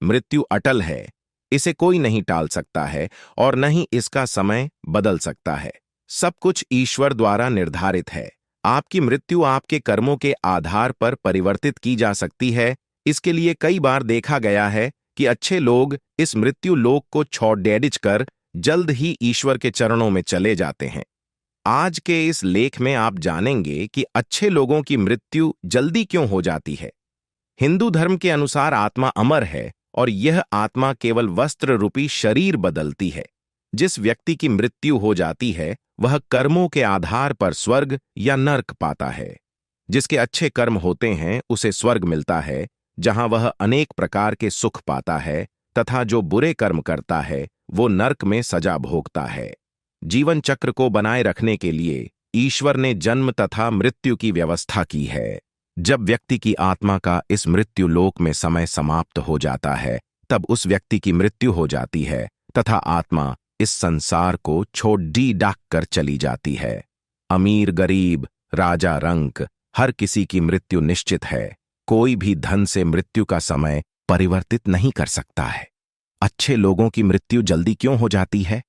मृत्यु अटल है, इसे कोई नहीं टाल सकता है और न ही इसका समय बदल सकता है। सब कुछ ईश्वर द्वारा निर्धारित है। आपकी मृत्यु आपके कर्मों के आधार पर परिवर्तित की जा सकती है। इसके लिए कई बार देखा गया है कि अच्छे लोग इस मृत्यु लोक को छोड़ कर जल्द ही ईश्वर के चरणों में चले जाते हैं। आज के इस लेख में आप जानेंगे कि अच्छे लोगों की मृत्यु जल्दी क्यों हो जाती है। हिंदू धर्म के अनुसार आत्मा अमर है और यह आत्मा केवल वस्त्र रूपी शरीर बदलती है। जिस व्यक्ति की मृत्यु हो जाती है वह कर्मों के आधार पर स्वर्ग या नर्क पाता है। जिसके अच्छे कर्म होते हैं उसे स्वर्ग मिलता है, जहां वह अनेक प्रकार के सुख पाता है, तथा जो बुरे कर्म करता है वो नर्क में सजा भोगता है। जीवन चक्र को बनाए रखने के लिए ईश्वर ने जन्म तथा मृत्यु की व्यवस्था की है। जब व्यक्ति की आत्मा का इस मृत्यु लोक में समय समाप्त हो जाता है तब उस व्यक्ति की मृत्यु हो जाती है तथा आत्मा इस संसार को छोड़ डाक कर चली जाती है। अमीर गरीब राजा रंक हर किसी की मृत्यु निश्चित है। कोई भी धन से मृत्यु का समय परिवर्तित नहीं कर सकता है। अच्छे लोगों की मृत्यु जल्दी क्यों हो जाती है?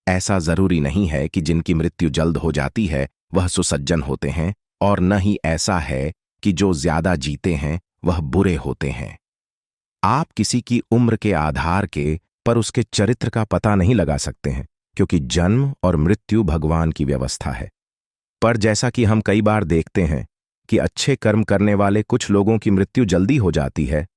ऐसा जरूरी नहीं है कि जिनकी मृत्यु जल्द हो जाती है वह सुसज्जन होते हैं, और न ही ऐसा है कि जो ज्यादा जीते हैं वह बुरे होते हैं। आप किसी की उम्र के आधार के पर उसके चरित्र का पता नहीं लगा सकते हैं, क्योंकि जन्म और मृत्यु भगवान की व्यवस्था है। पर जैसा कि हम कई बार देखते हैं कि अच्छे कर्म करने वाले कुछ लोगों की मृत्यु जल्दी हो जाती है,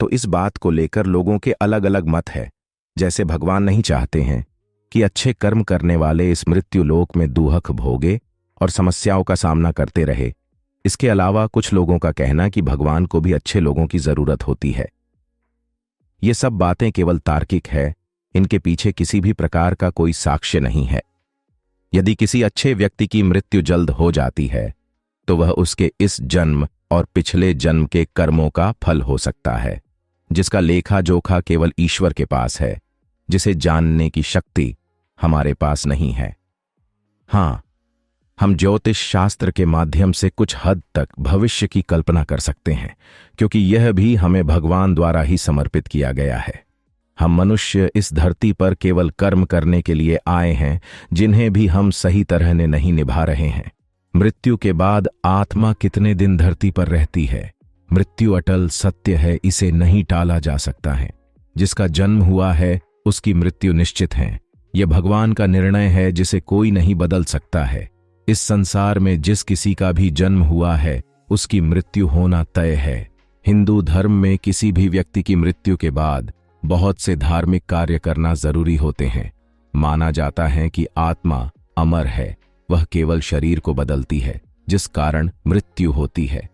तो इस बात को लेकर लोगों के अलग अलग मत है। जैसे भगवान नहीं चाहते हैं कि अच्छे कर्म करने वाले इस मृत्यु लोक में दुहक भोगे और समस्याओं का सामना करते रहे। इसके अलावा कुछ लोगों का कहना कि भगवान को भी अच्छे लोगों की जरूरत होती है। ये सब बातें केवल तार्किक है, इनके पीछे किसी भी प्रकार का कोई साक्ष्य नहीं है। यदि किसी अच्छे व्यक्ति की मृत्यु जल्द हो जाती है तो वह उसके इस जन्म और पिछले जन्म के कर्मों का फल हो सकता है, जिसका लेखा जोखा केवल ईश्वर के पास है, जिसे जानने की शक्ति हमारे पास नहीं है। हाँ, हम ज्योतिष शास्त्र के माध्यम से कुछ हद तक भविष्य की कल्पना कर सकते हैं, क्योंकि यह भी हमें भगवान द्वारा ही समर्पित किया गया है। हम मनुष्य इस धरती पर केवल कर्म करने के लिए आए हैं, जिन्हें भी हम सही तरह ने नहीं निभा रहे हैं। मृत्यु के बाद आत्मा कितने दिन धरती पर रहती है? मृत्यु अटल सत्य है, इसे नहीं टाला जा सकता है। जिसका जन्म हुआ है उसकी मृत्यु निश्चित है। यह भगवान का निर्णय है, जिसे कोई नहीं बदल सकता है। इस संसार में जिस किसी का भी जन्म हुआ है उसकी मृत्यु होना तय है। हिंदू धर्म में किसी भी व्यक्ति की मृत्यु के बाद बहुत से धार्मिक कार्य करना जरूरी होते हैं। माना जाता है कि आत्मा अमर है, वह केवल शरीर को बदलती है, जिस कारण मृत्यु होती है।